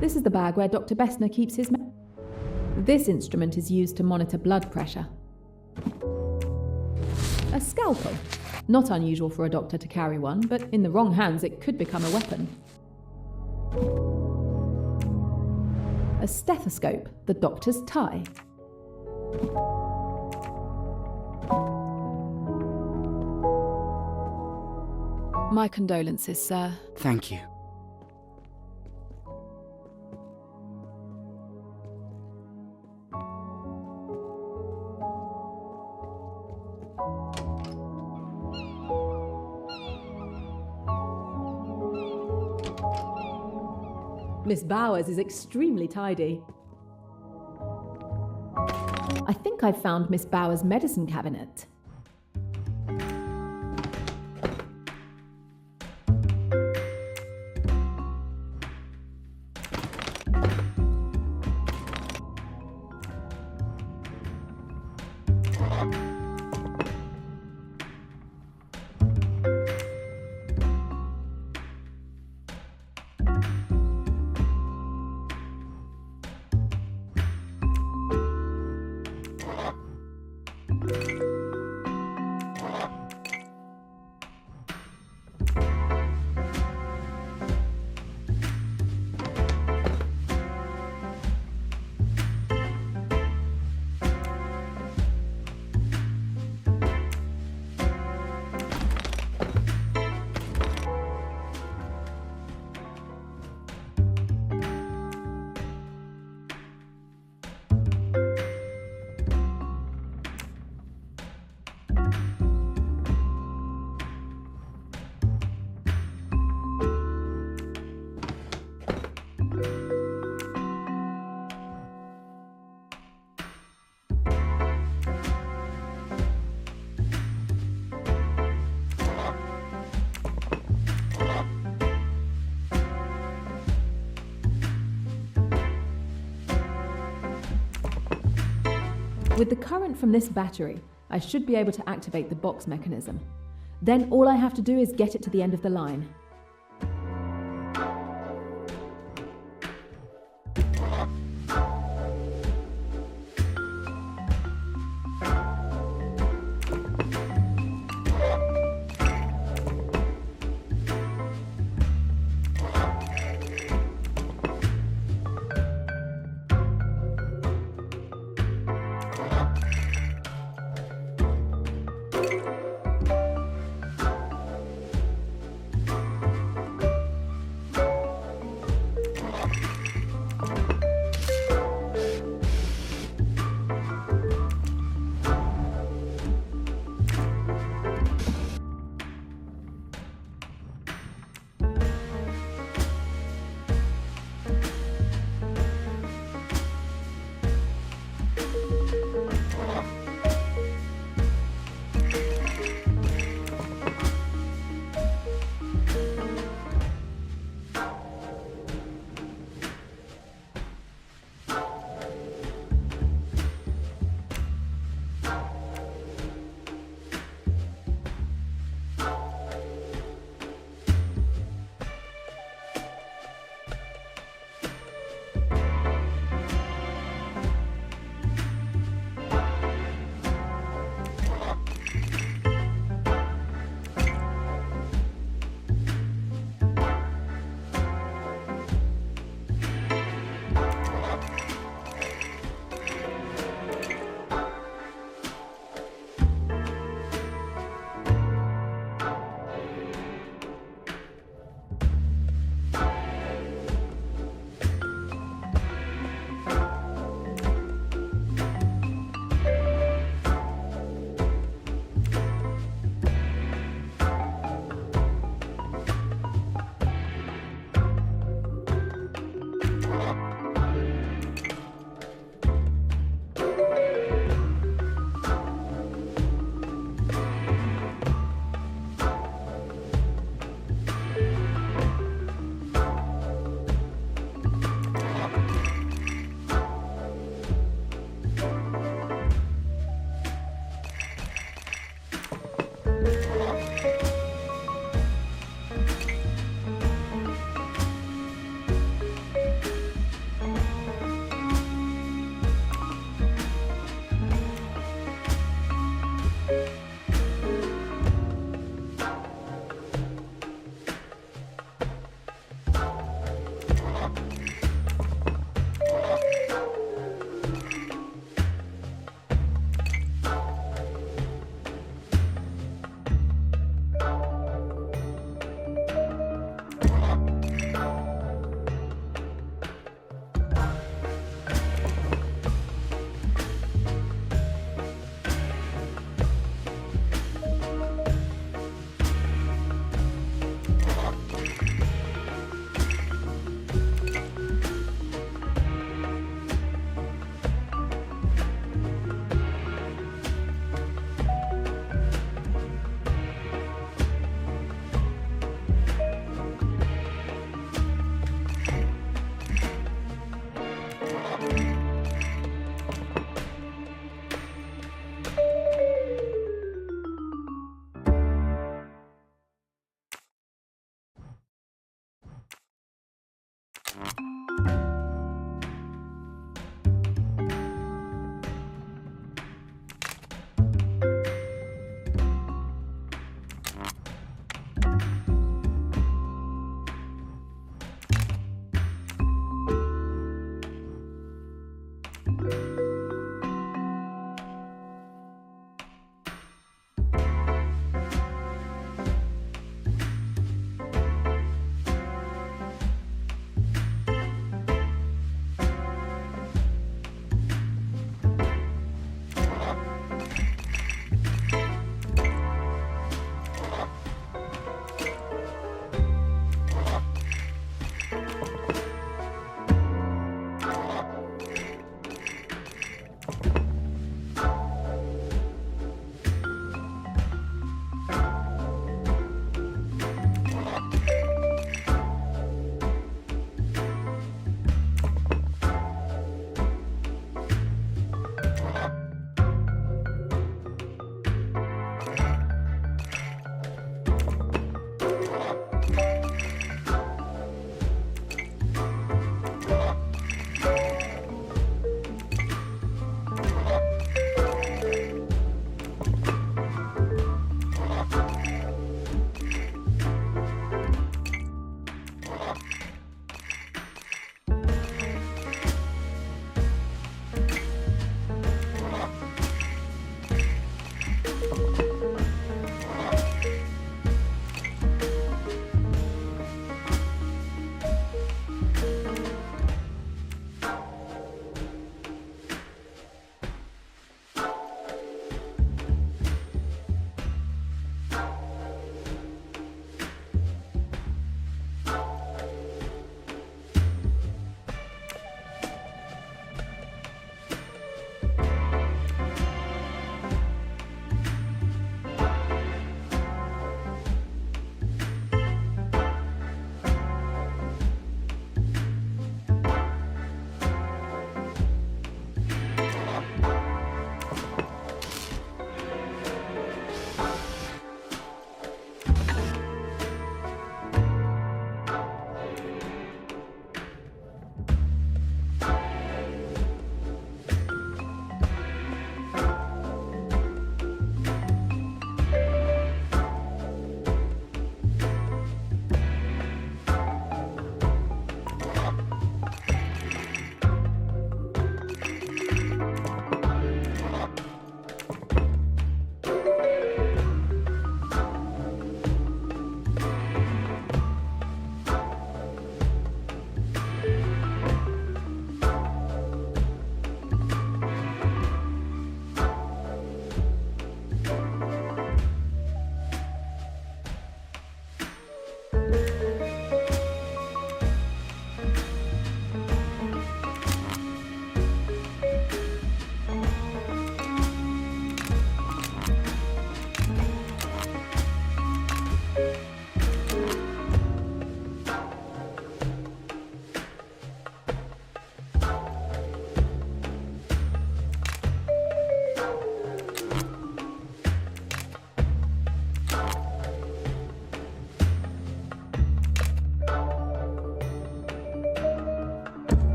This is the bag where Dr. Bessner keeps his... This instrument is used to monitor blood pressure. A scalpel. Not unusual for a doctor to carry one, but in the wrong hands it could become a weapon. A stethoscope, the doctor's tie. My condolences, sir. Thank you. Miss Bowers is extremely tidy. I think I've found Miss Bowers' medicine cabinet. With the current from this battery, I should be able to activate the box mechanism. Then all I have to do is get it to the end of the line.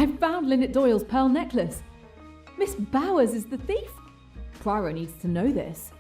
I've found Lynette Doyle's pearl necklace. Miss Bowers is the thief. Poirot needs to know this.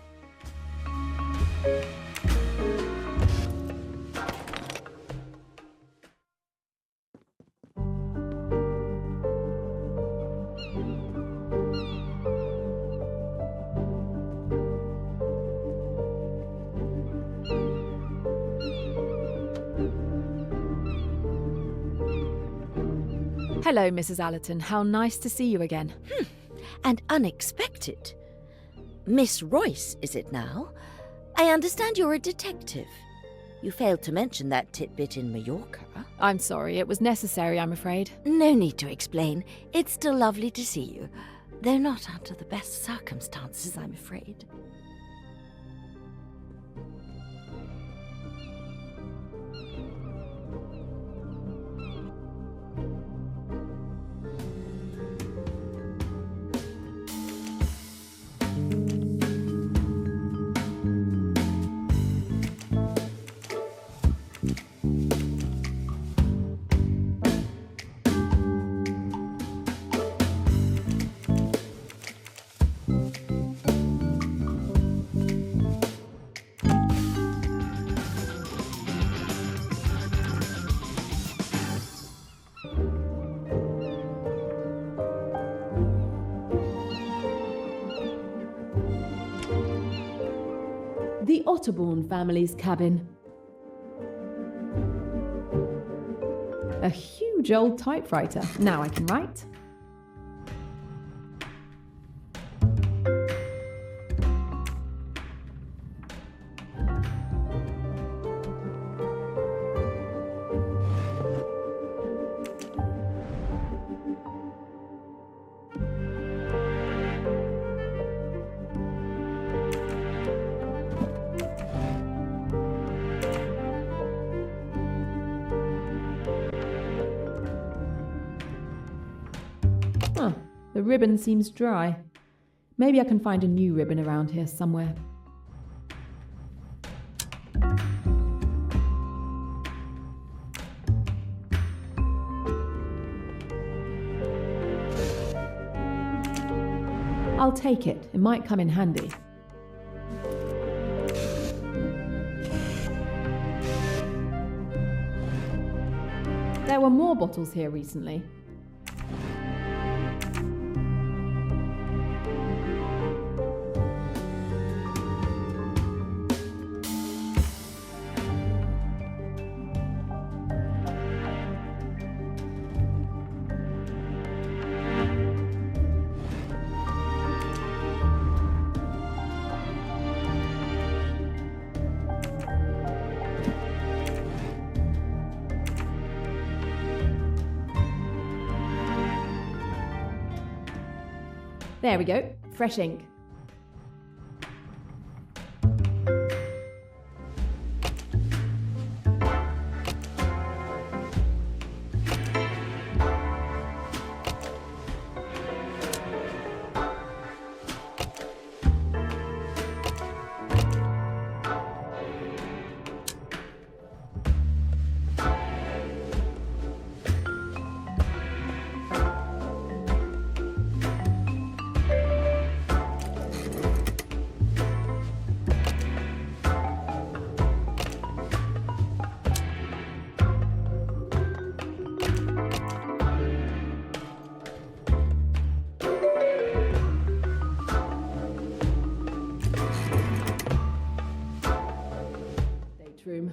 Hello, Mrs. Allerton. How nice to see you again. And unexpected. Miss Royce, is it now? I understand you're a detective. You failed to mention that tidbit in Mallorca. I'm sorry, it was necessary, I'm afraid. No need to explain. It's still lovely to see you, though not under the best circumstances, I'm afraid. The Otterbourne family's cabin. A huge old typewriter. Now I can write. The ribbon seems dry. Maybe I can find a new ribbon around here somewhere. I'll take it. It might come in handy. There were more bottles here recently. There we go. Fresh ink. Room.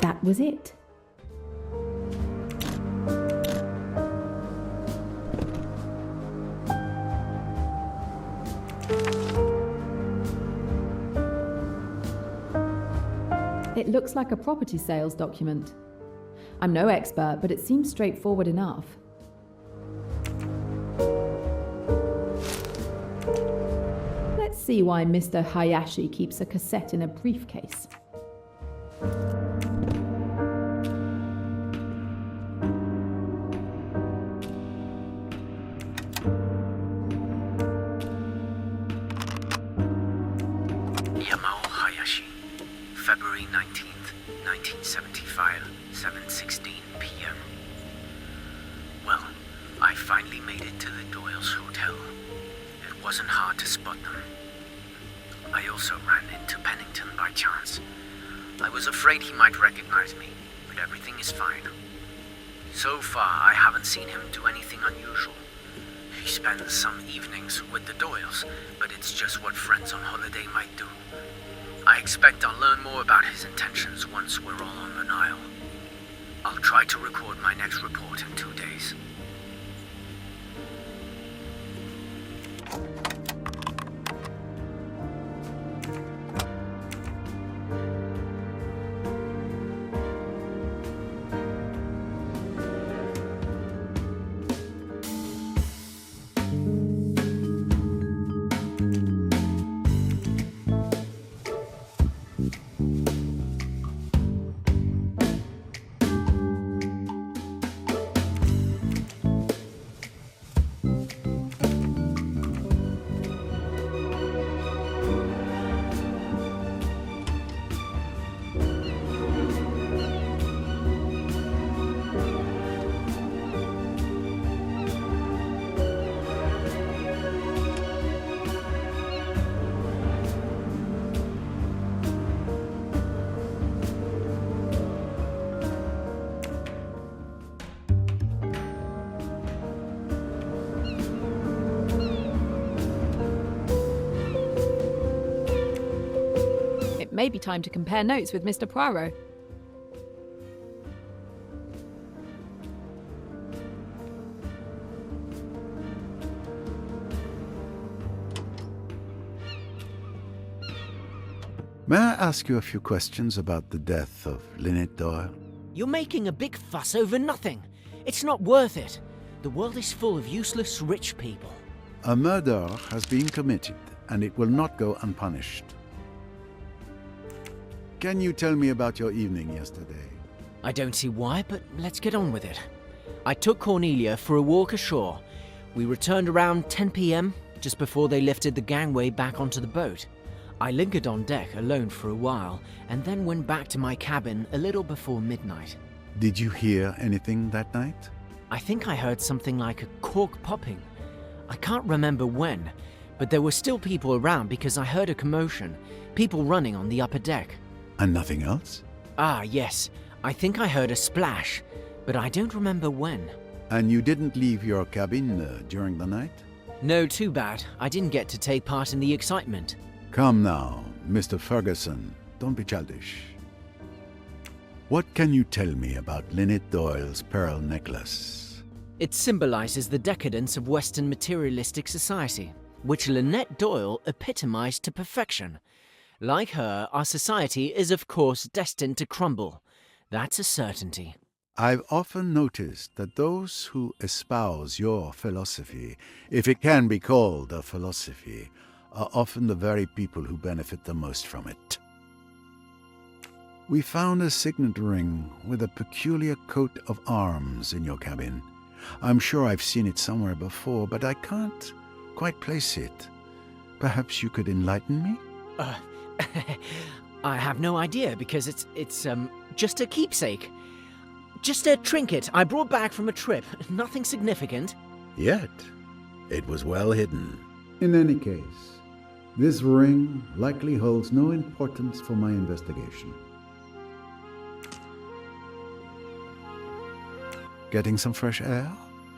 That was it. It looks like a property sales document. I'm no expert, but it seems straightforward enough. Let's see why Mr. Hayashi keeps a cassette in a briefcase. February 19th, 1975, 7:16 p.m. Well, I finally made it to the Doyle's hotel. It wasn't hard to spot them. I also ran into Pennington by chance. I was afraid he might recognize me, but everything is fine. So far, I haven't seen him do anything unusual. He spends some evenings with the Doyles, but it's just what friends on holiday might do. I expect I'll learn more about his intentions once we're all on the Nile. I'll try to record my next report in 2 days. Maybe time to compare notes with Mr. Poirot. May I ask you a few questions about the death of Lynette Doyle? You're making a big fuss over nothing. It's not worth it. The world is full of useless rich people. A murder has been committed, and it will not go unpunished. Can you tell me about your evening yesterday? I don't see why, but let's get on with it. I took Cornelia for a walk ashore. We returned around 10 p.m., just before they lifted the gangway back onto the boat. I lingered on deck alone for a while, and then went back to my cabin a little before midnight. Did you hear anything that night? I think I heard something like a cork popping. I can't remember when, but there were still people around because I heard a commotion, people running on the upper deck. And nothing else? Ah, yes. I think I heard a splash, but I don't remember when. And you didn't leave your cabin during the night? No, too bad. I didn't get to take part in the excitement. Come now, Mr. Ferguson. Don't be childish. What can you tell me about Lynette Doyle's pearl necklace? It symbolizes the decadence of Western materialistic society, which Lynette Doyle epitomized to perfection. Like her, our society is of course destined to crumble. That's a certainty. I've often noticed that those who espouse your philosophy, if it can be called a philosophy, are often the very people who benefit the most from it. We found a signet ring with a peculiar coat of arms in your cabin. I'm sure I've seen it somewhere before, but I can't quite place it. Perhaps you could enlighten me? I have no idea because it's just a keepsake. Just a trinket I brought back from a trip. Nothing significant. Yet, it was well hidden. In any case, this ring likely holds no importance for my investigation. Getting some fresh air?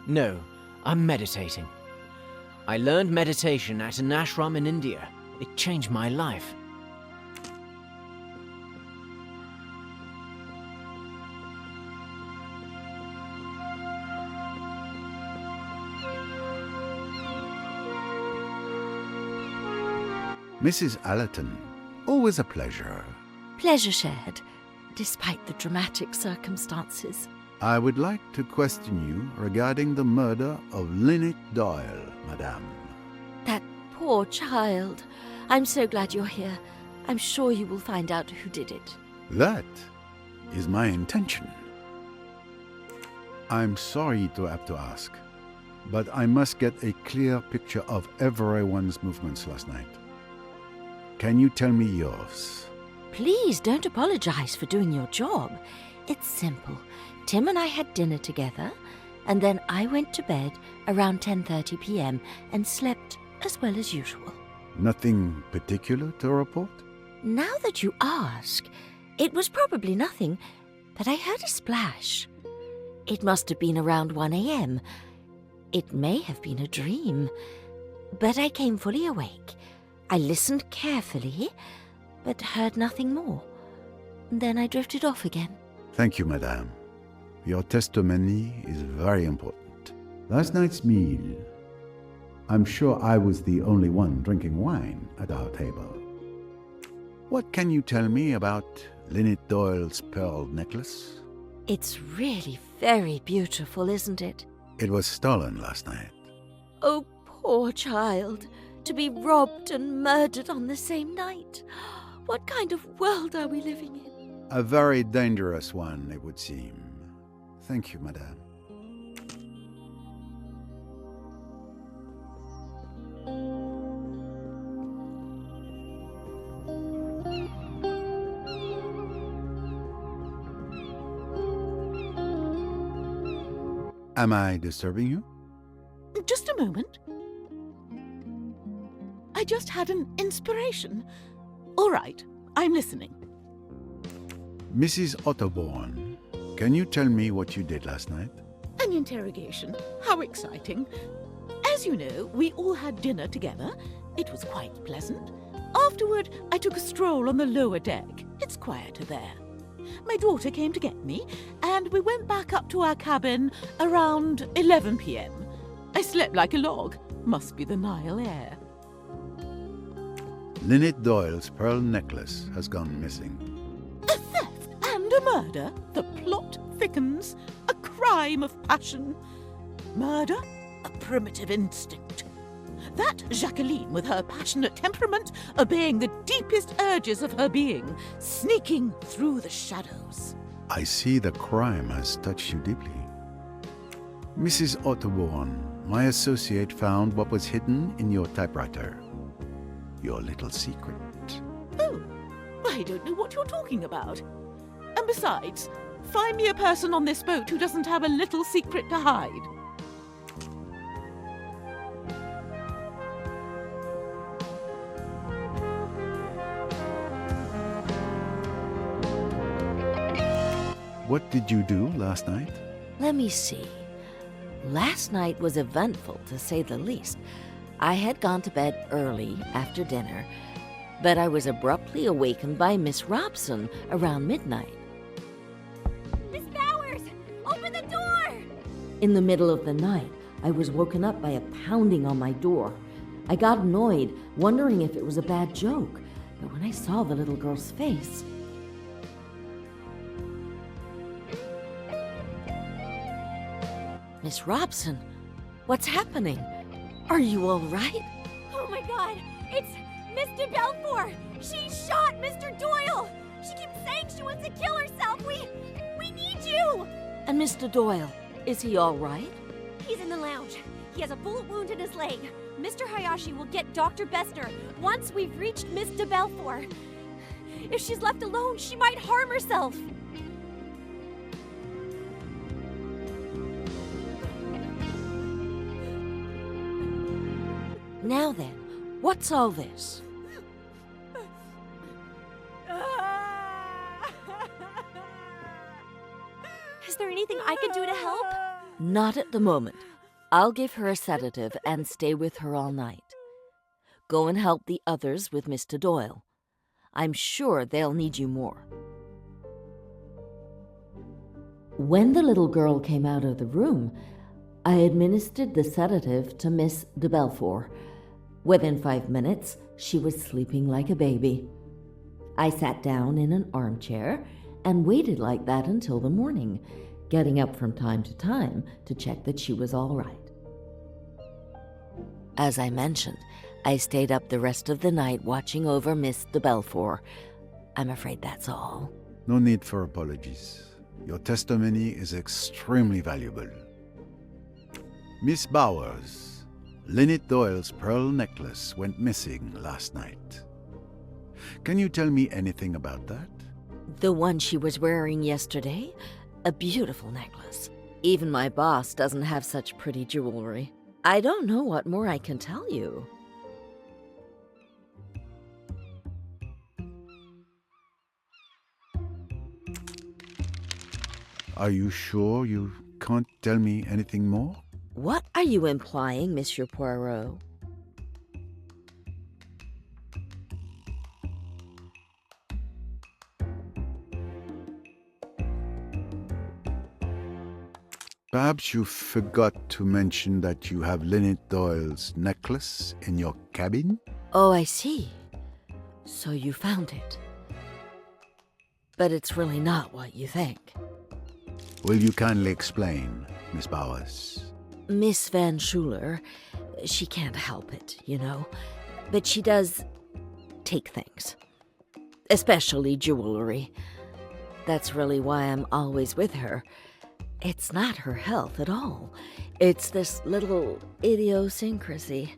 No, I'm meditating. I learned meditation at an ashram in India. It changed my life. Mrs. Allerton, always a pleasure. Pleasure shared, despite the dramatic circumstances. I would like to question you regarding the murder of Lynette Doyle, madame. That poor child. I'm so glad you're here. I'm sure you will find out who did it. That is my intention. I'm sorry to have to ask, but I must get a clear picture of everyone's movements last night. Can you tell me yours? Please don't apologize for doing your job. It's simple. Tim and I had dinner together, and then I went to bed around 10:30 p.m. and slept as well as usual. Nothing particular to report? Now that you ask, it was probably nothing, but I heard a splash. It must have been around 1 a.m. It may have been a dream, but I came fully awake. I listened carefully, but heard nothing more. Then I drifted off again. Thank you, madame. Your testimony is very important. Last night's meal, I'm sure I was the only one drinking wine at our table. What can you tell me about Lynette Doyle's pearl necklace? It's really very beautiful, isn't it? It was stolen last night. Oh, poor child. To be robbed and murdered on the same night. What kind of world are we living in? A very dangerous one, it would seem. Thank you, madame. Am I disturbing you? Just a moment. I just had an inspiration. All right, I'm listening. Mrs. Otterborn, can you tell me what you did last night? An interrogation. How exciting. As you know, we all had dinner together. It was quite pleasant. Afterward, I took a stroll on the lower deck. It's quieter there. My daughter came to get me, and we went back up to our cabin around 11 p.m. I slept like a log. Must be the Nile air. Lynette Doyle's pearl necklace has gone missing. A theft and a murder. The plot thickens. A crime of passion. Murder? A primitive instinct. That Jacqueline, with her passionate temperament, obeying the deepest urges of her being, sneaking through the shadows. I see the crime has touched you deeply. Mrs. Otterborn, my associate found what was hidden in your typewriter. Your little secret. Oh, I don't know what you're talking about. And besides, find me a person on this boat who doesn't have a little secret to hide. What did you do last night? Let me see. Last night was eventful, to say the least. I had gone to bed early after dinner, but I was abruptly awakened by Miss Robson around midnight. Miss Bowers! Open the door! In the middle of the night, I was woken up by a pounding on my door. I got annoyed, wondering if it was a bad joke, but when I saw the little girl's face... Miss Robson, what's happening? Are you all right? Oh my god! It's Miss de Belfort! She shot Mr. Doyle! She keeps saying she wants to kill herself! We need you! And Mr. Doyle, is he all right? He's in the lounge. He has a bullet wound in his leg. Mr. Hayashi will get Dr. Bessner once we've reached Miss de Belfort. If she's left alone, she might harm herself. Now then, what's all this? Is there anything I can do to help? Not at the moment. I'll give her a sedative and stay with her all night. Go and help the others with Mr. Doyle. I'm sure they'll need you more. When the little girl came out of the room, I administered the sedative to Miss de Belfort. Within 5 minutes, She was sleeping like a baby. I sat down in an armchair and waited like that until the morning, getting up from time to check that she was all right. As I mentioned, I stayed up the rest of the night watching over Miss de Belfort. I'm afraid that's all. No need for apologies. Your testimony is extremely valuable. Miss Bowers, Lynette Doyle's pearl necklace went missing last night. Can you tell me anything about that? The one she was wearing yesterday? A beautiful necklace. Even my boss doesn't have such pretty jewelry. I don't know what more I can tell you. Are you sure you can't tell me anything more? What are you implying, Monsieur Poirot? Perhaps you forgot to mention that you have Lynette Doyle's necklace in your cabin? Oh, I see. So you found it. But it's really not what you think. Will you kindly explain, Miss Bowers? Miss Van Schuler, she can't help it, you know. But she does take things. Especially jewelry. That's really why I'm always with her. It's not her health at all. It's this little idiosyncrasy.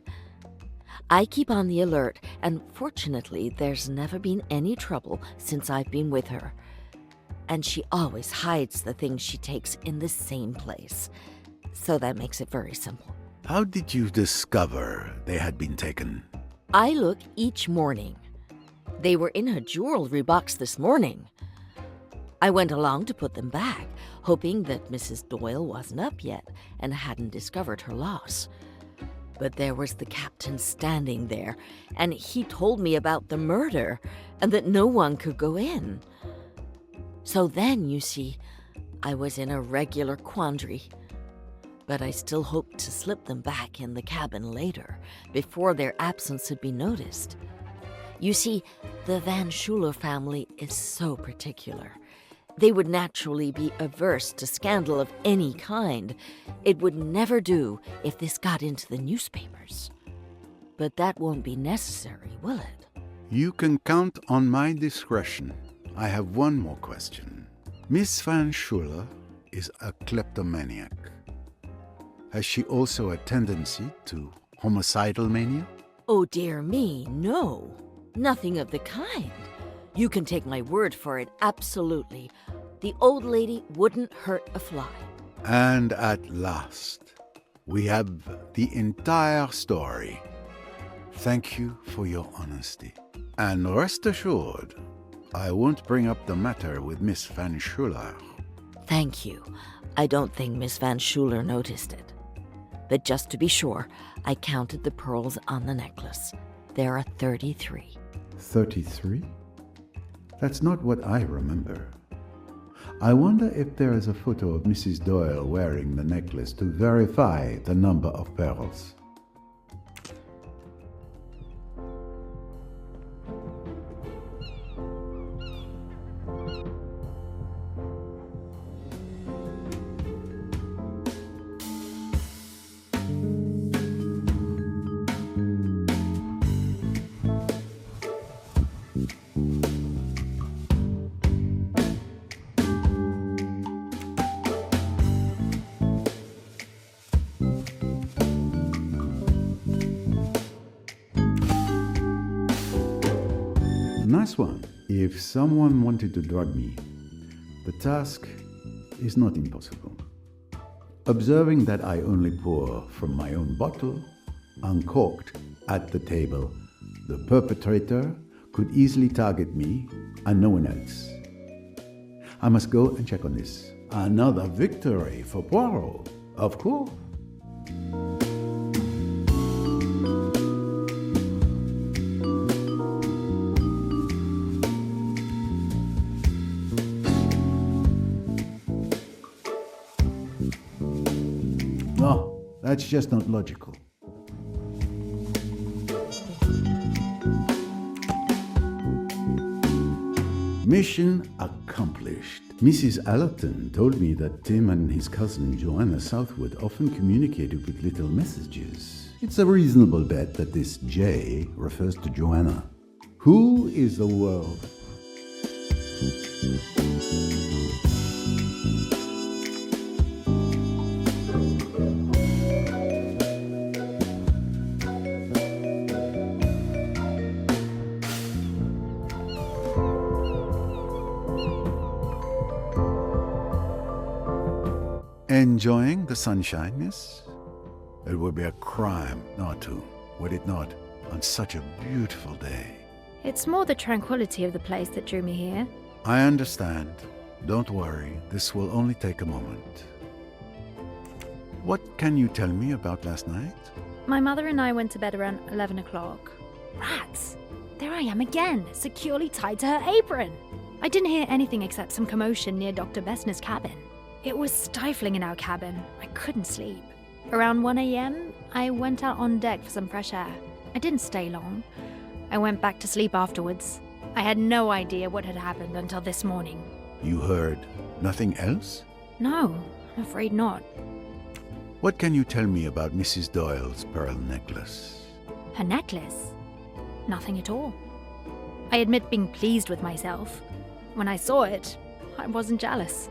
I keep on the alert, and fortunately, there's never been any trouble since I've been with her. And she always hides the things she takes in the same place. So that makes it very simple. How did you discover they had been taken? I look each morning. They were in her jewelry box this morning. I went along to put them back, hoping that Mrs. Doyle wasn't up yet and hadn't discovered her loss. But there was the captain standing there, and he told me about the murder and that no one could go in. So then, you see, I was in a regular quandary. But I still hoped to slip them back in the cabin later, before their absence had been noticed. You see, the Van Schuler family is so particular. They would naturally be averse to scandal of any kind. It would never do if this got into the newspapers. But that won't be necessary, will it? You can count on my discretion. I have one more question. Miss Van Schuler is a kleptomaniac. Has she also a tendency to homicidal mania? Oh, dear me, no. Nothing of the kind. You can take my word for it, absolutely. The old lady wouldn't hurt a fly. And at last, we have the entire story. Thank you for your honesty. And rest assured, I won't bring up the matter with Miss Van Schuler. Thank you. I don't think Miss Van Schuler noticed it. But just to be sure, I counted the pearls on the necklace. There are 33. 33? That's not what I remember. I wonder if there is a photo of Mrs. Doyle wearing the necklace to verify the number of pearls. Nice one. If someone wanted to drug me, the task is not impossible. Observing that I only pour from my own bottle, uncorked, at the table, the perpetrator could easily target me and no one else. I must go and check on this. Another victory for Poirot, of course. No, that's just not logical. Mission accomplished. Mrs. Allerton told me that Tim and his cousin Joanna Southwood often communicated with little messages. It's a reasonable bet that this J refers to Joanna. Who is the world? Enjoying the sunshine, miss? It would be a crime not to, would it not, on such a beautiful day? It's more the tranquility of the place that drew me here. I understand. Don't worry, this will only take a moment. What can you tell me about last night? My mother and I went to bed around 11 o'clock. Rats! There I am again, securely tied to her apron. I didn't hear anything except some commotion near Dr. Bessner's cabin. It was stifling in our cabin. I couldn't sleep. Around 1 a.m., I went out on deck for some fresh air. I didn't stay long. I went back to sleep afterwards. I had no idea what had happened until this morning. You heard nothing else? No, I'm afraid not. What can you tell me about Mrs. Doyle's pearl necklace? Her necklace? Nothing at all. I admit being pleased with myself. When I saw it, I wasn't jealous.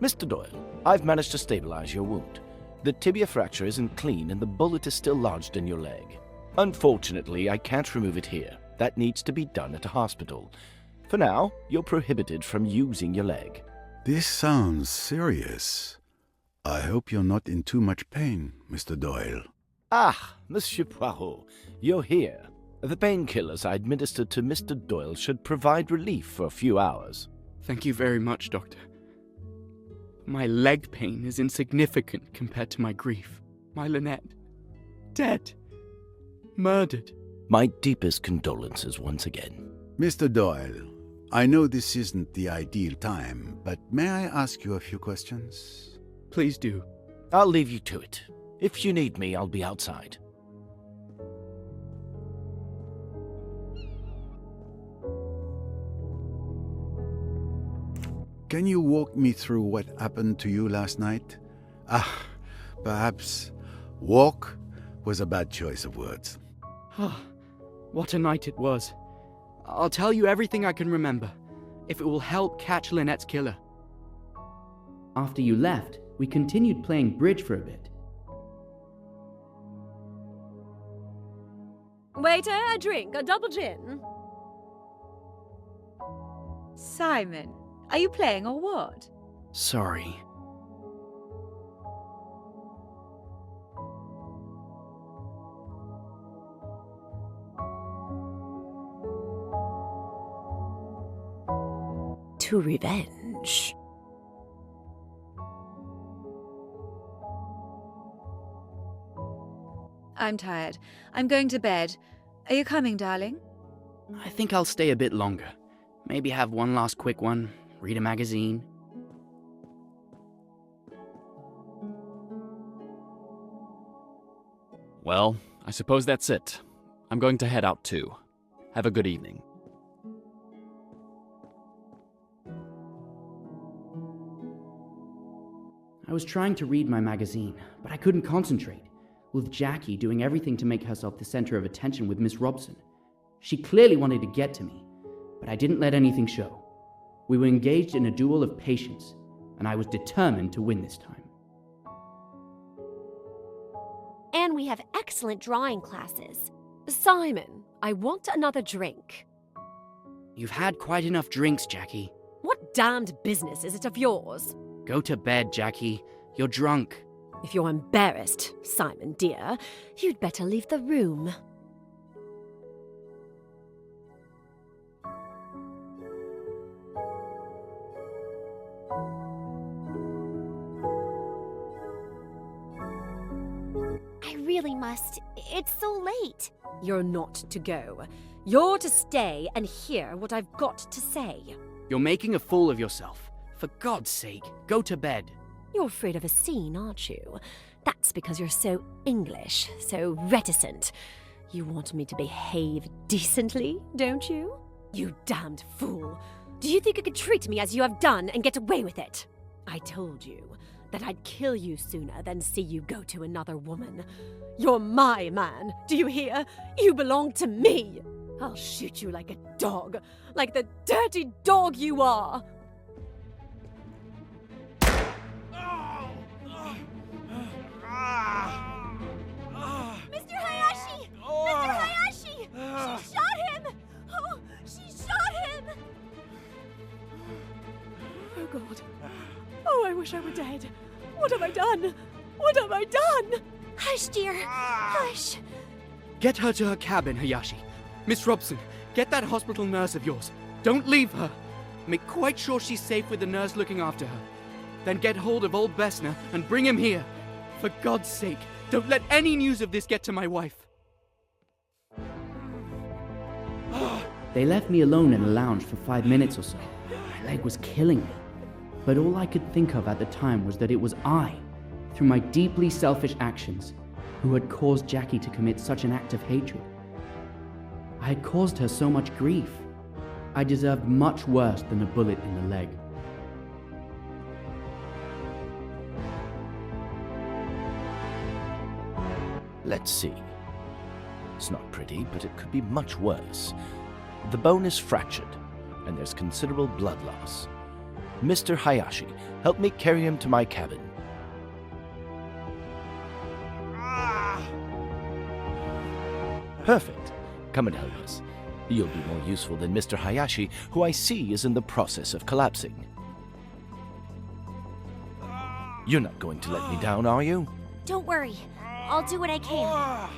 Mr. Doyle, I've managed to stabilize your wound. The tibia fracture isn't clean and the bullet is still lodged in your leg. Unfortunately, I can't remove it here. That needs to be done at a hospital. For now, you're prohibited from using your leg. This sounds serious. I hope you're not in too much pain, Mr. Doyle. Ah, Monsieur Poirot, you're here. The painkillers I administered to Mr. Doyle should provide relief for a few hours. Thank you very much, Doctor. My leg pain is insignificant compared to my grief. My Lynette. Dead. Murdered. My deepest condolences once again. Mr. Doyle, I know this isn't the ideal time, but may I ask you a few questions? Please do. I'll leave you to it. If you need me, I'll be outside. Can you walk me through what happened to you last night? Perhaps walk was a bad choice of words. What a night it was. I'll tell you everything I can remember, if it will help catch Lynette's killer. After you left, we continued playing bridge for a bit. Waiter, a drink, a double gin. Simon, are you playing or what? Sorry. To revenge. I'm tired. I'm going to bed. Are you coming, darling? I think I'll stay a bit longer. Maybe have one last quick one, read a magazine. Well, I suppose that's it. I'm going to head out too. Have a good evening. I was trying to read my magazine, but I couldn't concentrate, with Jackie doing everything to make herself the center of attention with Miss Robson. She clearly wanted to get to me, but I didn't let anything show. We were engaged in a duel of patience, and I was determined to win this time. And we have excellent drawing classes. Simon, I want another drink. You've had quite enough drinks, Jackie. What damned business is it of yours? Go to bed, Jackie. You're drunk. If you're embarrassed, Simon dear, you'd better leave the room. I really must. It's so late. You're not to go. You're to stay and hear what I've got to say. You're making a fool of yourself. For God's sake, go to bed. You're afraid of a scene, aren't you? That's because you're so English, so reticent. You want me to behave decently, don't you? You damned fool. Do you think you could treat me as you have done and get away with it? I told you that I'd kill you sooner than see you go to another woman. You're my man, do you hear? You belong to me. I'll shoot you like a dog, like the dirty dog you are. Mr. Hayashi! Mr. Hayashi! She shot him! Oh, she shot him! Oh, God. Oh, I wish I were dead. What have I done? What have I done? Hush, dear. Hush. Get her to her cabin, Hayashi. Miss Robson, get that hospital nurse of yours. Don't leave her. Make quite sure she's safe with the nurse looking after her. Then get hold of old Bessner and bring him here. For God's sake, don't let any news of this get to my wife. They left me alone in a lounge for 5 minutes or so. My leg was killing me. But all I could think of at the time was that it was I, through my deeply selfish actions, who had caused Jackie to commit such an act of hatred. I had caused her so much grief. I deserved much worse than a bullet in the leg. Let's see. It's not pretty, but it could be much worse. The bone is fractured, and there's considerable blood loss. Mr. Hayashi, help me carry him to my cabin. Perfect. Come and help us. You'll be more useful than Mr. Hayashi, who I see is in the process of collapsing. You're not going to let me down, are you? Don't worry. I'll do what I can.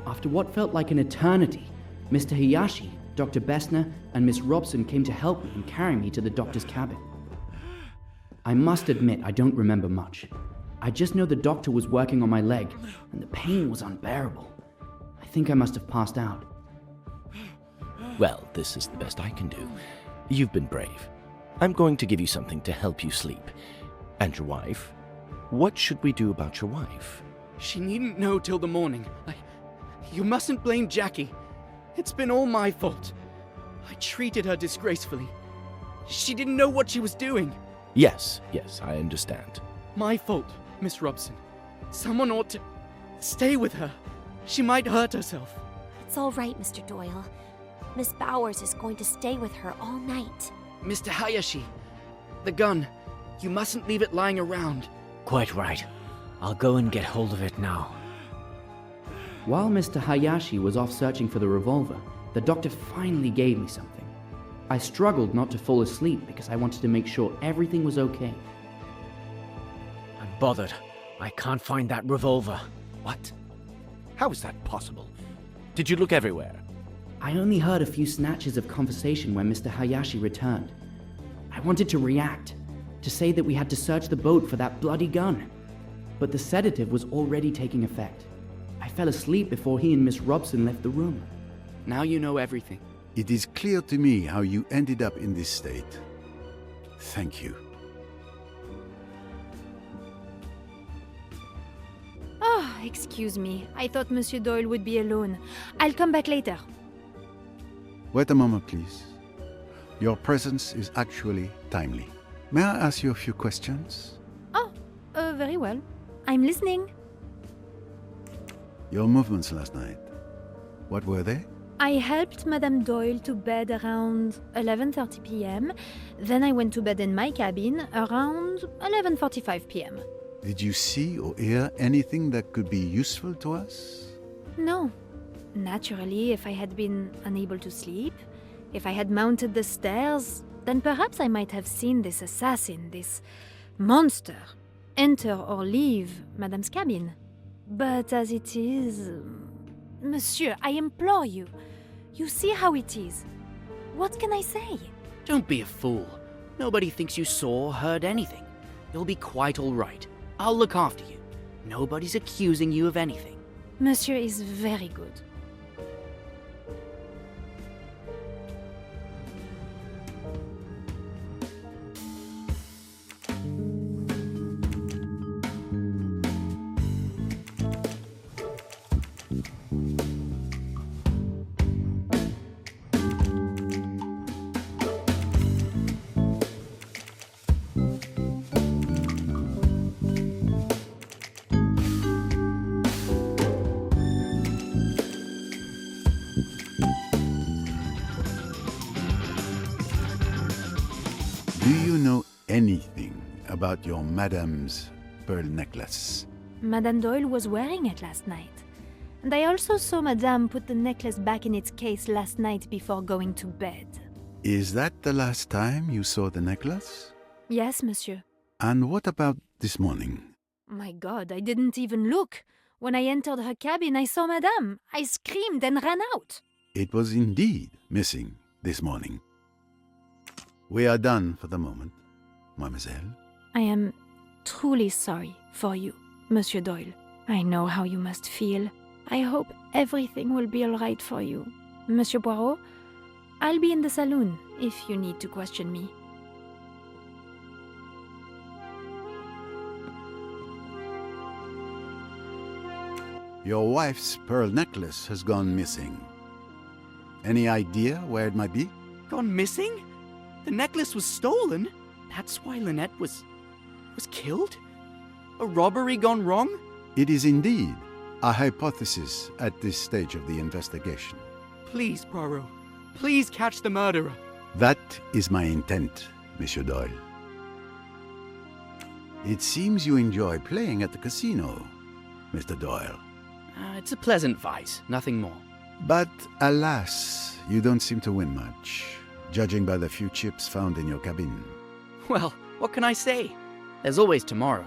After what felt like an eternity, Mr. Hayashi, Dr. Bessner, and Miss Robson came to help me and carry me to the doctor's cabin. I must admit I don't remember much. I just know the doctor was working on my leg, and the pain was unbearable. I think I must have passed out. Well, this is the best I can do. You've been brave. I'm going to give you something to help you sleep. And your wife? What should we do about your wife? She needn't know till the morning. You mustn't blame Jackie. It's been all my fault. I treated her disgracefully. She didn't know what she was doing. Yes, I understand. My fault, Miss Robson. Someone ought to stay with her. She might hurt herself. It's all right, Mr. Doyle. Miss Bowers is going to stay with her all night. Mr. Hayashi, the gun. You mustn't leave it lying around. Quite right. I'll go and get hold of it now. While Mr. Hayashi was off searching for the revolver, the doctor finally gave me something. I struggled not to fall asleep because I wanted to make sure everything was okay. I'm bothered. I can't find that revolver. What? How is that possible? Did you look everywhere? I only heard a few snatches of conversation when Mr. Hayashi returned. I wanted to react, to say that we had to search the boat for that bloody gun. But the sedative was already taking effect. I fell asleep before he and Miss Robson left the room. Now you know everything. It is clear to me how you ended up in this state. Thank you. Oh, excuse me. I thought Monsieur Doyle would be alone. I'll come back later. Wait a moment, please. Your presence is actually timely. May I ask you a few questions? Oh, very well. I'm listening. Your movements last night, what were they? I helped Madame Doyle to bed around 11:30 p.m. Then I went to bed in my cabin around 11:45 p.m. Did you see or hear anything that could be useful to us? No. Naturally, if I had been unable to sleep, if I had mounted the stairs, then perhaps I might have seen this assassin, this monster, enter or leave Madame's cabin. But as it is... Monsieur, I implore you. You see how it is. What can I say? Don't be a fool. Nobody thinks you saw or heard anything. You'll be quite all right. I'll look after you. Nobody's accusing you of anything. Monsieur is very good. Do you know anything about your Madame's pearl necklace? Madame Doyle was wearing it last night. And I also saw Madame put the necklace back in its case last night before going to bed. Is that the last time you saw the necklace? Yes, monsieur. And what about this morning? My God, I didn't even look. When I entered her cabin, I saw Madame. I screamed and ran out. It was indeed missing this morning. We are done for the moment, mademoiselle. I am truly sorry for you, Monsieur Doyle. I know how you must feel. I hope everything will be all right for you. Monsieur Poirot, I'll be in the saloon if you need to question me. Your wife's pearl necklace has gone missing. Any idea where it might be? Gone missing? The necklace was stolen? That's why Lynette was killed? A robbery gone wrong? It is indeed a hypothesis at this stage of the investigation. Please, Poirot. Please catch the murderer. That is my intent, Monsieur Doyle. It seems you enjoy playing at the casino, Mr. Doyle. It's a pleasant vice, nothing more. But alas, you don't seem to win much, judging by the few chips found in your cabin. Well, what can I say? There's always tomorrow.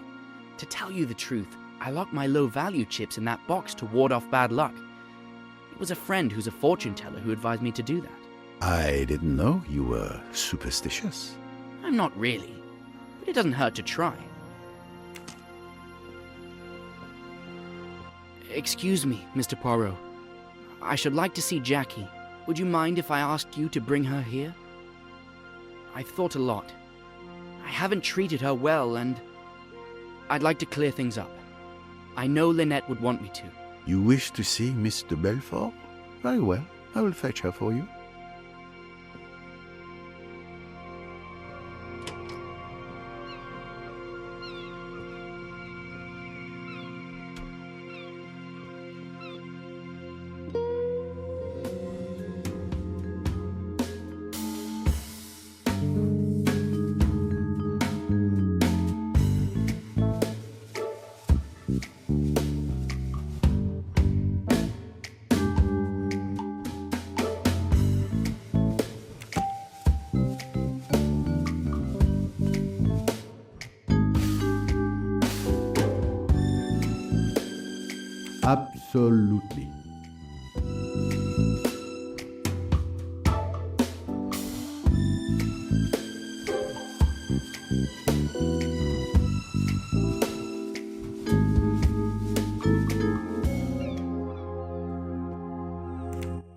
To tell you the truth, I locked my low-value chips in that box to ward off bad luck. It was a friend who's a fortune teller who advised me to do that. I didn't know you were superstitious. I'm not really, but it doesn't hurt to try. Excuse me, Mr. Poirot. I should like to see Jackie. Would you mind if I asked you to bring her here? I've thought a lot. I haven't treated her well, and I'd like to clear things up. I know Lynette would want me to. You wish to see Miss de Belfort? Very well, I will fetch her for you. Absolutely.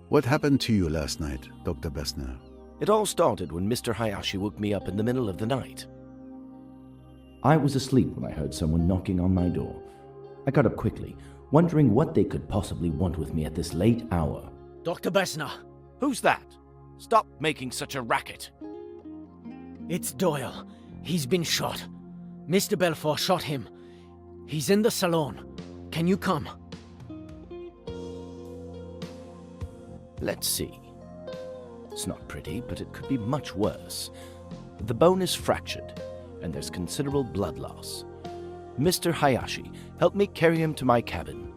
What happened to you last night, Dr. Bessner? It all started when Mr. Hayashi woke me up in the middle of the night. I was asleep when I heard someone knocking on my door. I got up quickly, wondering what they could possibly want with me at this late hour. Dr. Bessner! Who's that? Stop making such a racket. It's Doyle. He's been shot. Mr. Belfort shot him. He's in the salon. Can you come? Let's see. It's not pretty, but it could be much worse. The bone is fractured, and there's considerable blood loss. Mr. Hayashi, help me carry him to my cabin.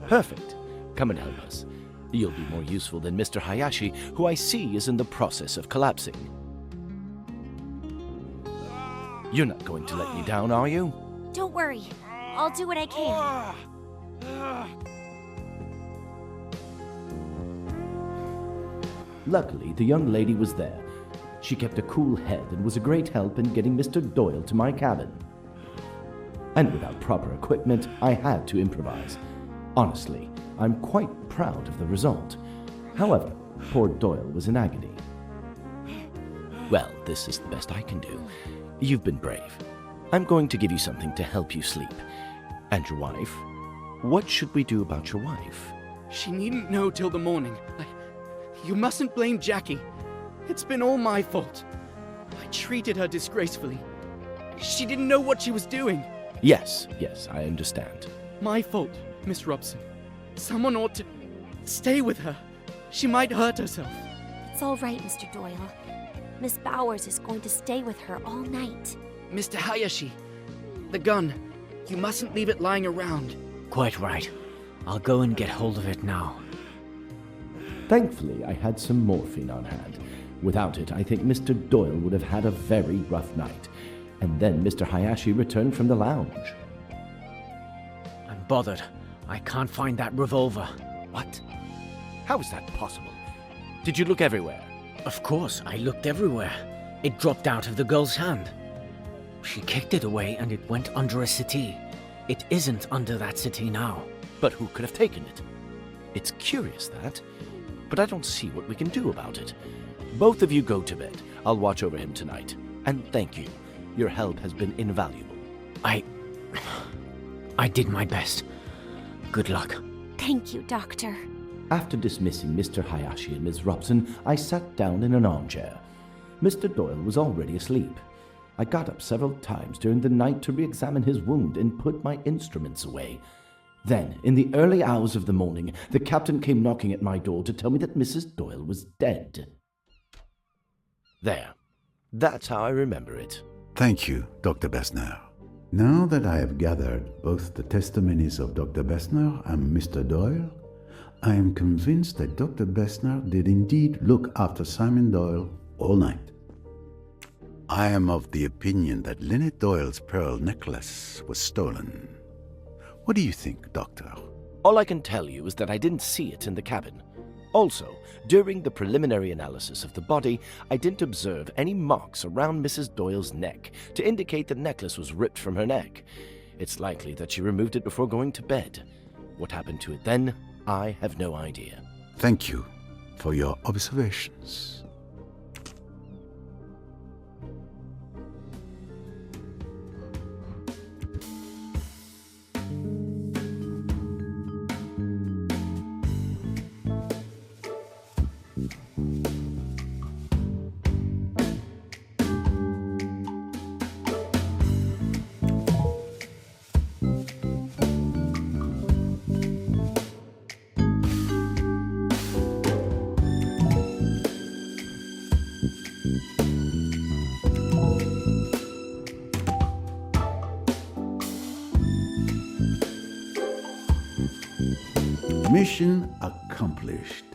Perfect. Come and help us. You'll be more useful than Mr. Hayashi, who I see is in the process of collapsing. You're not going to let me down, are you? Don't worry. I'll do what I can. Luckily, the young lady was there. She kept a cool head and was a great help in getting Mr. Doyle to my cabin. And without proper equipment, I had to improvise. Honestly, I'm quite proud of the result. However, poor Doyle was in agony. Well, this is the best I can do. You've been brave. I'm going to give you something to help you sleep. And your wife? What should we do about your wife? She needn't know till the morning. You mustn't blame Jackie. It's been all my fault. I treated her disgracefully. She didn't know what she was doing. Yes, I understand. My fault, Miss Robson. Someone ought to stay with her. She might hurt herself. It's all right, Mr. Doyle. Miss Bowers is going to stay with her all night. Mr. Hayashi, the gun. You mustn't leave it lying around. Quite right. I'll go and get hold of it now. Thankfully, I had some morphine on hand. Without it, I think Mr. Doyle would have had a very rough night. And then Mr. Hayashi returned from the lounge. I'm bothered. I can't find that revolver. What? How is that possible? Did you look everywhere? Of course, I looked everywhere. It dropped out of the girl's hand. She kicked it away and it went under a settee. It isn't under that settee now. But who could have taken it? It's curious, that. But I don't see what we can do about it. Both of you go to bed. I'll watch over him tonight. And thank you. Your help has been invaluable. I did my best. Good luck. Thank you, Doctor. After dismissing Mr. Hayashi and Ms. Robson, I sat down in an armchair. Mr. Doyle was already asleep. I got up several times during the night to re-examine his wound and put my instruments away. Then, in the early hours of the morning, the captain came knocking at my door to tell me that Mrs. Doyle was dead. There. That's how I remember it. Thank you, Dr. Bessner. Now that I have gathered both the testimonies of Dr. Bessner and Mr. Doyle, I am convinced that Dr. Bessner did indeed look after Simon Doyle all night. I am of the opinion that Lynette Doyle's pearl necklace was stolen. What do you think, Doctor? All I can tell you is that I didn't see it in the cabin. Also, during the preliminary analysis of the body, I didn't observe any marks around Mrs. Doyle's neck to indicate the necklace was ripped from her neck. It's likely that she removed it before going to bed. What happened to it then, I have no idea. Thank you for your observations. Mission accomplished.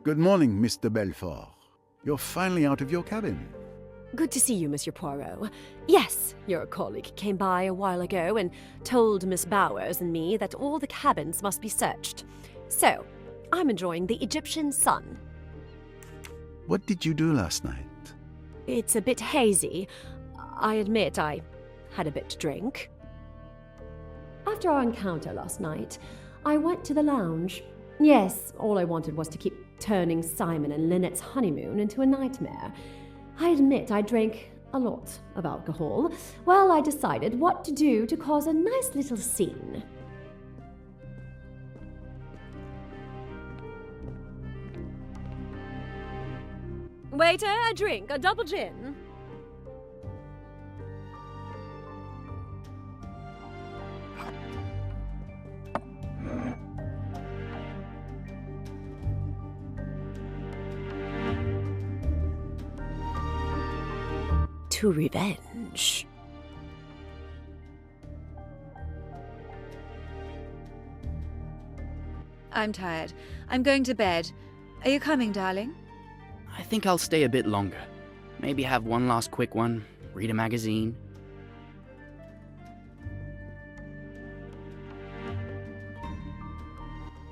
Good morning, Mr. Belfort. You're finally out of your cabin. Good to see you, Monsieur Poirot. Yes, your colleague came by a while ago and told Miss Bowers and me that all the cabins must be searched. So, I'm enjoying the Egyptian sun. What did you do last night? It's a bit hazy. I admit I had a bit to drink. After our encounter last night, I went to the lounge. Yes, all I wanted was to keep turning Simon and Lynette's honeymoon into a nightmare. I admit I drank a lot of alcohol. Well, I decided what to do to cause a nice little scene. Waiter, a drink, a double gin. To revenge. I'm tired. I'm going to bed. Are you coming, darling? I think I'll stay a bit longer. Maybe have one last quick one, read a magazine.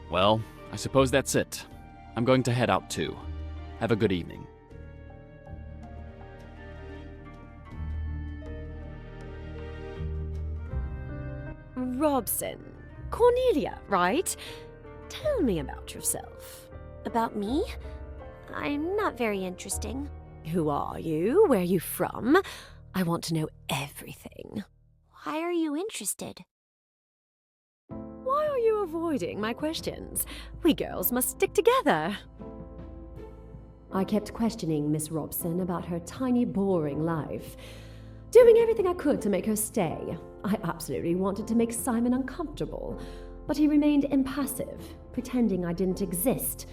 Well, I suppose that's it. I'm going to head out too. Have a good evening. Robson. Cornelia, right? Tell me about yourself. About me? I'm not very interesting. Who are you? Where are you from? I want to know everything. Why are you interested? Why are you avoiding my questions? We girls must stick together. I kept questioning Miss Robson about her tiny, boring life, doing everything I could to make her stay. I absolutely wanted to make Simon uncomfortable, but he remained impassive, pretending I didn't exist.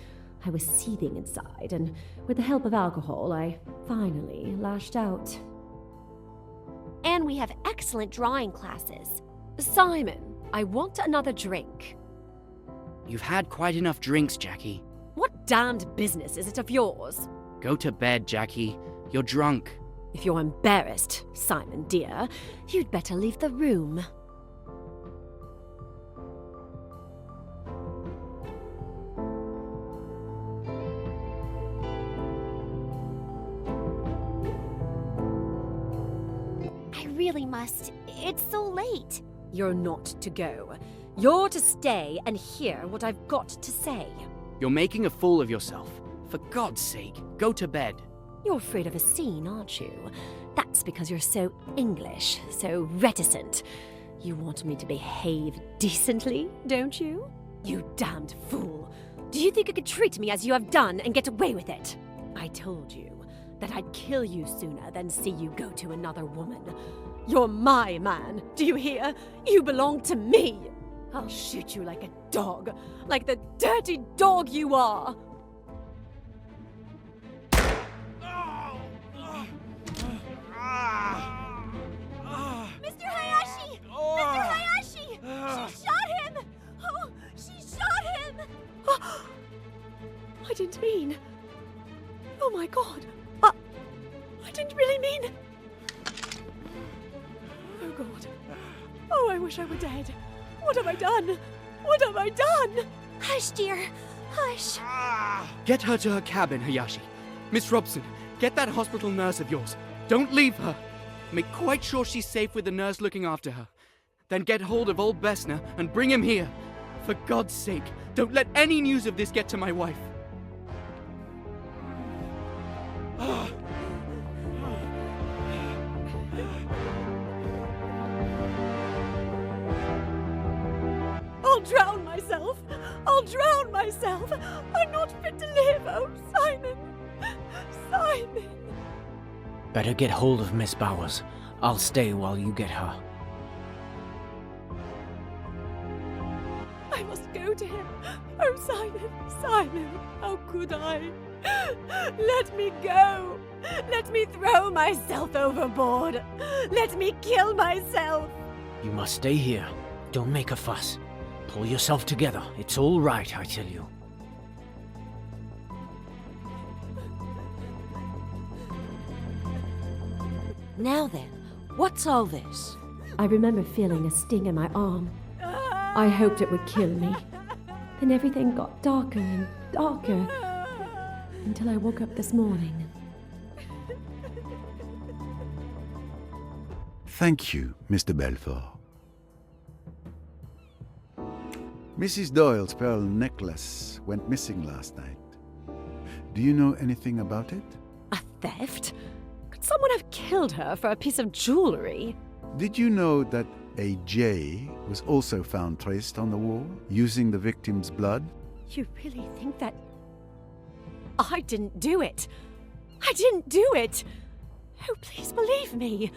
I was seething inside, and with the help of alcohol, I finally lashed out. And we have excellent drawing classes. Simon, I want another drink. You've had quite enough drinks, Jackie. What damned business is it of yours? Go to bed, Jackie. You're drunk. If you're embarrassed, Simon dear, you'd better leave the room. I really must. It's so late. You're not to go. You're to stay and hear what I've got to say. You're making a fool of yourself. For God's sake, go to bed. You're afraid of a scene, aren't you? That's because you're so English, so reticent. You want me to behave decently, don't you? You damned fool. Do you think you could treat me as you have done and get away with it? I told you that I'd kill you sooner than see you go to another woman. You're my man, do you hear? You belong to me. I'll shoot you like a dog, like the dirty dog you are. Mr. Hayashi! Mr. Hayashi! She shot him! Oh, she shot him! I didn't mean. Oh my God. I didn't really mean. Oh God. Oh, I wish I were dead. What have I done? What have I done? Hush, dear. Hush. Get her to her cabin, Hayashi. Miss Robson, get that hospital nurse of yours. Don't leave her. Make quite sure she's safe with the nurse looking after her. Then get hold of old Bessner and bring him here. For God's sake, don't let any news of this get to my wife. I'll drown myself. I'll drown myself. I'm not fit to live. Oh, Simon. Simon. Better get hold of Miss Bowers. I'll stay while you get her. I must go to him. Oh, Simon, Simon, how could I? Let me go. Let me throw myself overboard. Let me kill myself. You must stay here. Don't make a fuss. Pull yourself together. It's all right, I tell you. Now then, what's all this? I remember feeling a sting in my arm. I hoped it would kill me. Then everything got darker and darker until I woke up this morning. Thank you, Mr. Belfort. Mrs. Doyle's pearl necklace went missing last night. Do you know anything about it? A theft? Could someone have killed her for a piece of jewelry? Did you know that a J was also found traced on the wall, using the victim's blood? You really think that... I didn't do it? I didn't do it! Oh, please believe me.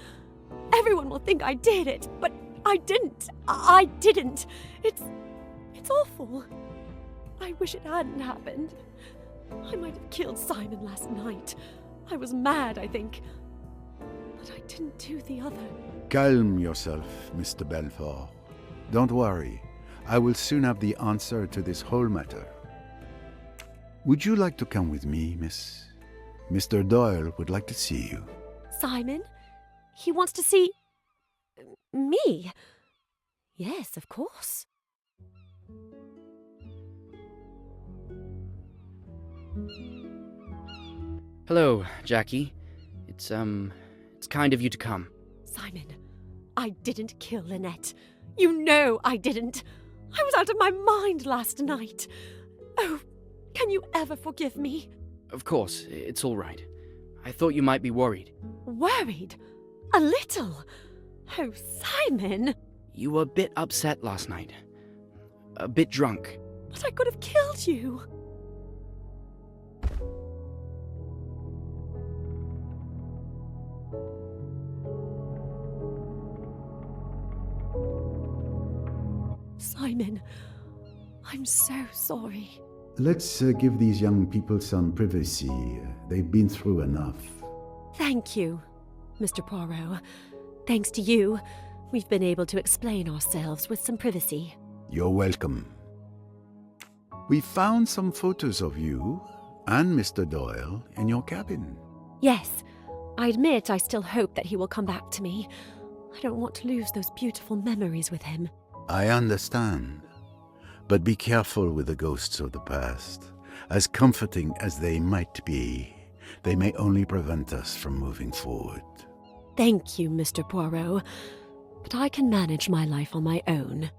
Everyone will think I did it, but I didn't. I didn't. It's awful. I wish it hadn't happened. I might have killed Simon last night. I was mad, I think. But I didn't do the other. Calm yourself, Mr. Belfort. Don't worry. I will soon have the answer to this whole matter. Would you like to come with me, miss? Mr. Doyle would like to see you. Simon? He wants to see... me? Yes, of course. Hello, Jackie. It's kind of you to come. Simon, I didn't kill Lynette. You know I didn't. I was out of my mind last night. Oh, can you ever forgive me? Of course, it's all right. I thought you might be worried. Worried? A little? Oh, Simon! You were a bit upset last night. A bit drunk. But I could have killed you. Simon, I'm so sorry. Let's give these young people some privacy. They've been through enough. Thank you, Mr. Poirot. Thanks to you, we've been able to explain ourselves with some privacy. You're welcome. We found some photos of you and Mr. Doyle in your cabin. Yes, I admit I still hope that he will come back to me. I don't want to lose those beautiful memories with him. I understand. But be careful with the ghosts of the past. As comforting as they might be, they may only prevent us from moving forward. Thank you, Mr. Poirot. But I can manage my life on my own.